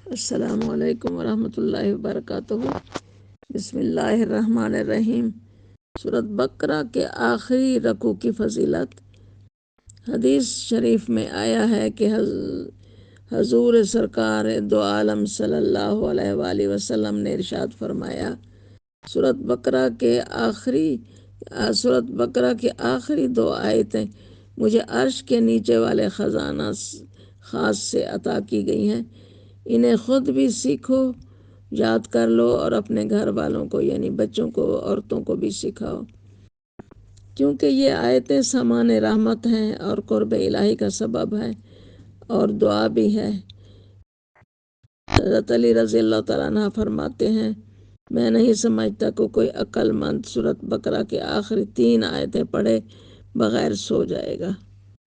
السلام علیکم ورحمۃ اللہ وبرکاتہ۔ بسم اللہ الرحمن الرحیم۔ سورۃ بقرہ کے آخری رکوع کی فضیلت۔ حدیث شریف میں آیا ہے کہ حضور سرکار دو عالم صلی اللہ علیہ وآلہ وسلم نے ارشاد فرمایا، سورۃ بقرہ کی آخری دو آیتیں مجھے عرش کے نیچے والے خزانہ خاص سے عطا کی گئی ہیں، انہیں خود بھی سیکھو، یاد کر لو اور اپنے گھر والوں کو یعنی بچوں کو، عورتوں کو بھی سکھاؤ، کیونکہ یہ آیتیں سامان رحمت ہیں اور قرب الہی کا سبب ہیں اور دعا بھی ہے۔ حضرت علی رضی اللہ تعالیٰ عنہ فرماتے ہیں، میں نہیں سمجھتا کہ کوئی عقل مند سورۃ بقرہ کے آخری 3 آیتیں پڑھے بغیر سو جائے گا۔